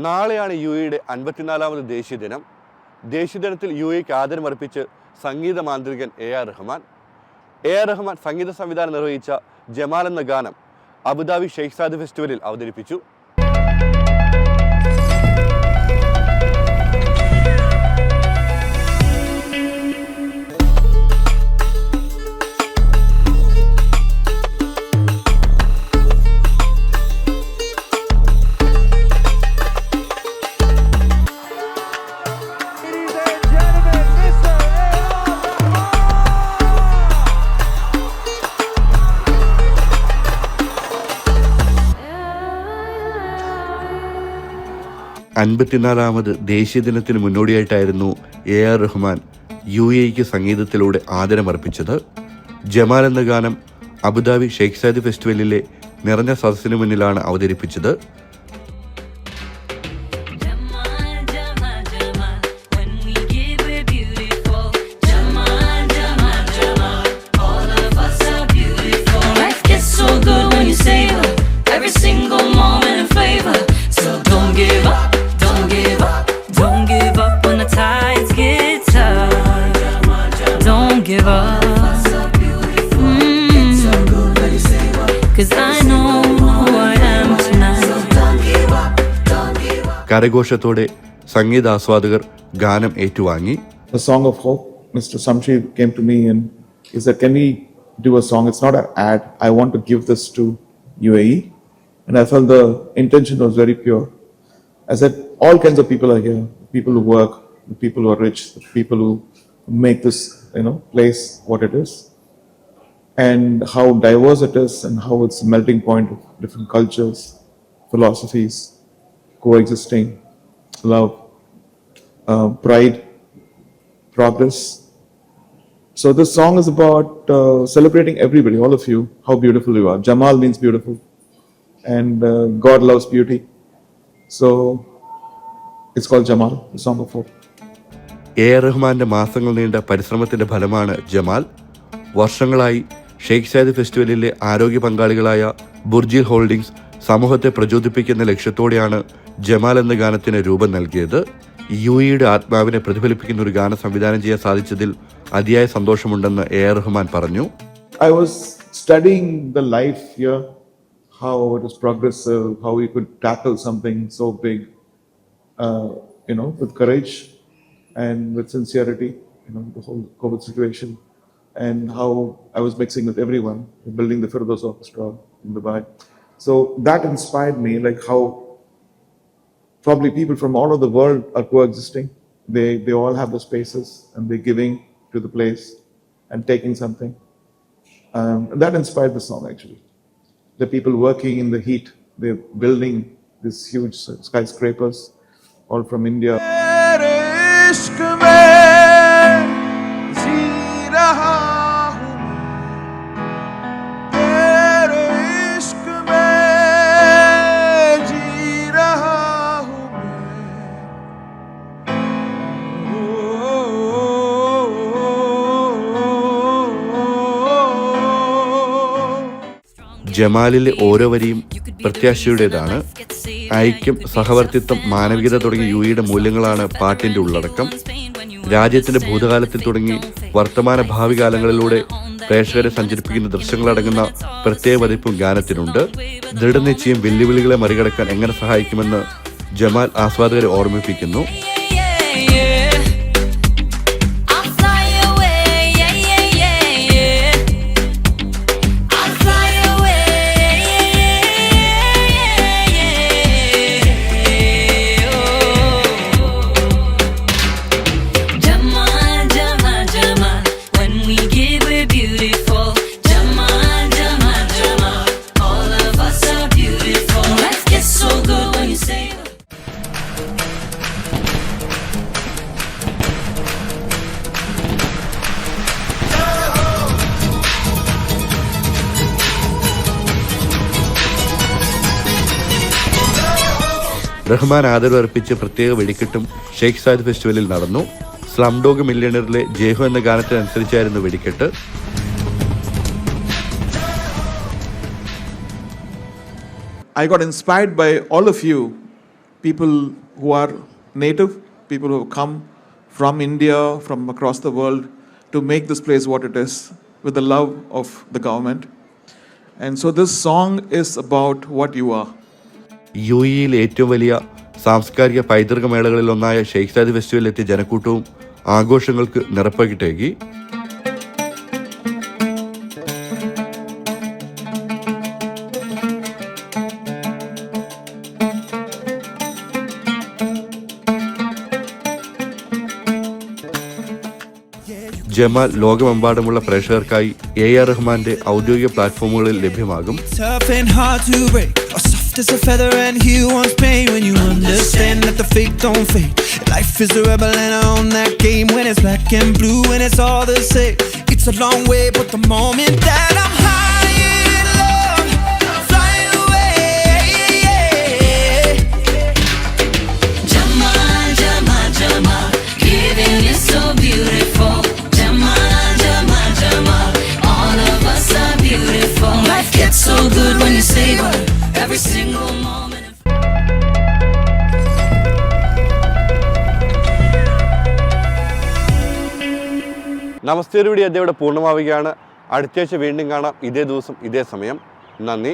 നാളെയാണ് യുഎഇയുടെ 54ാമത് ദേശീയ ദിനം. ദേശീയ ദിനത്തിൽ യുഎഇക്ക് ആദരമർപ്പിച്ച് സംഗീത മാന്ത്രികൻ എ.ആർ. റഹ്മാൻ. എ.ആർ. റഹ്മാൻ സംഗീത സംവിധാനം നിർവഹിച്ച ജമാൽ എന്ന ഗാനം അബുദാബി ഷെയ്ഖ് സാദ് ഫെസ്റ്റിവലിൽ അവതരിപ്പിച്ചു. അൻപത്തിനാലാമത് ദേശീയ ദിനത്തിന് മുന്നോടിയായിട്ടായിരുന്നു എ.ആർ. റഹ്മാൻ യുഎഇക്ക് സംഗീതത്തിലൂടെ ആദരമർപ്പിച്ചത്. ജമാൽ എന്ന ഗാനം അബുദാബി ഷെയ്ഖ് സാദ് ഫെസ്റ്റിവലിലെ നിറഞ്ഞ സദസ്സിന് മുന്നിലാണ് അവതരിപ്പിച്ചത്. കരഘോഷത്തോടെ സംഗീതാസ്വാദകർ ഗാനം ഏറ്റുവാങ്ങി. The song of hope. Mr. Samshir came to me and he said, "Can we do a song? It's not an ad. I want to give this to UAE." And I felt the intention was very pure. I said, all kinds of people are here. People who work, the people who are rich, the people who make this, place what it is. And how diverse it is and how it's a melting point of different cultures, philosophies, coexisting, love, pride, progress. So this song is about celebrating everybody, all of you, how beautiful you are. Jamal means beautiful and God loves beauty. So it's called Jamal, the song of hope. എ.ആർ. റഹ്മാന്റെ മാസങ്ങൾ നീണ്ട പരിശ്രമത്തിന്റെ ഫലമാണ് Jamal. വർഷങ്ങളായി Sheikh Saad ഫെസ്റ്റിവലിലെ ആരോഗ്യ പങ്കാളികളായ ബുർജിൽ holdings സമൂഹത്തെ പ്രചോദിപ്പിക്കുന്ന ലക്ഷ്യത്തോടെയാണ് Jamal എന്ന ഗാനത്തിന് രൂപം നൽകിയത്. യുഎഇയുടെ ആത്മാവിനെ പ്രതിഫലിപ്പിക്കുന്ന ഒരു ഗാനം സംവിധാനം ചെയ്യാൻ സാധിച്ചതിൽ അതിയായ സന്തോഷമുണ്ടെന്ന് എ.ആർ. റഹ്മാൻ പറഞ്ഞു. I was studying the life here, how it was progressive, how we could tackle something so big, with courage and with sincerity, the whole COVID situation, and how I was mixing with everyone, building the Firdaus Orchestra in Dubai. So that inspired me, like how probably people from all over the world are coexisting. They all have the spaces and they're giving to the place and taking something. That inspired the song actually. The people working in the heat, they're building these huge skyscrapers, all from India. ജമാലിലെ ഓരോ വരിയും പ്രത്യാശയുടേതാണ്. ഐക്യം, സഹവർത്തിത്വം, മാനവികത തുടങ്ങിയ യുഎഇയുടെ മൂല്യങ്ങളാണ് പാട്ടിന്റെ ഉള്ളടക്കം. രാജ്യത്തിന്റെ ഭൂതകാലത്തിൽ തുടങ്ങി വർത്തമാന ഭാവി കാലങ്ങളിലൂടെ പ്രേക്ഷകരെ സഞ്ചരിപ്പിക്കുന്ന ദൃശ്യങ്ങളടങ്ങുന്ന പ്രത്യേക പതിപ്പും ഗാനത്തിനുണ്ട്. ദൃഢനിശ്ചയം വെല്ലുവിളികളെ മറികടക്കാൻ എങ്ങനെ സഹായിക്കുമെന്ന് ജമാൽ ആസ്വാദകരെ ഓർമ്മിപ്പിക്കുന്നു. റഹ്മാൻ ആദരവർപ്പിച്ച് പ്രത്യേക വെടിക്കെട്ടും ഷെയ്ഖ് സാദ് ഫെസ്റ്റിവലിൽ നടന്നു. സ്ലംഡോഗ് മില്യണറിലെ ജേഹോ എന്ന ഗാനത്തിനനുസരിച്ചായിരുന്നു വെടിക്കെട്ട്. I got inspired by all of you people who are native, people who have come from India, from across the world, to make this place what it is, with the love of the government. And so this song is about what you are. UAEയിൽ ഏറ്റവും വലിയ സാംസ്കാരിക പൈതൃക മേളകളിലൊന്നായ ഷെയ്ഖ് സാദി ഫെസ്റ്റിവലിലെത്തിയ ജനക്കൂട്ടവും ആഘോഷങ്ങൾക്ക് നിറപ്പകിട്ടേകി. Jamal ലോകമെമ്പാടുമുള്ള പ്രേക്ഷകർക്കായി AR റഹ്മാന്റെ ഔദ്യോഗിക പ്ലാറ്റ്ഫോമുകളിൽ ലഭ്യമാകും. As a feather and he wants pain when you understand that the fake don't fade. Life is a rebel and I own that game. When it's black and blue and it's all the same. It's a long way but the moment that I'm high in love, I'm flying away. Jamal, Jamal, Jamal, giving it so beautiful. Jamal, Jamal, Jamal, all of us are beautiful. Life gets so good when you say what. Every single moment. നമസ്തേ, ഇവിടെ പൂർണ്ണമാവുകയാണ്. അടുത്ത ആഴ്ച വീണ്ടും കാണാം, ഇതേ ദിവസം ഇതേ സമയം. നന്ദി.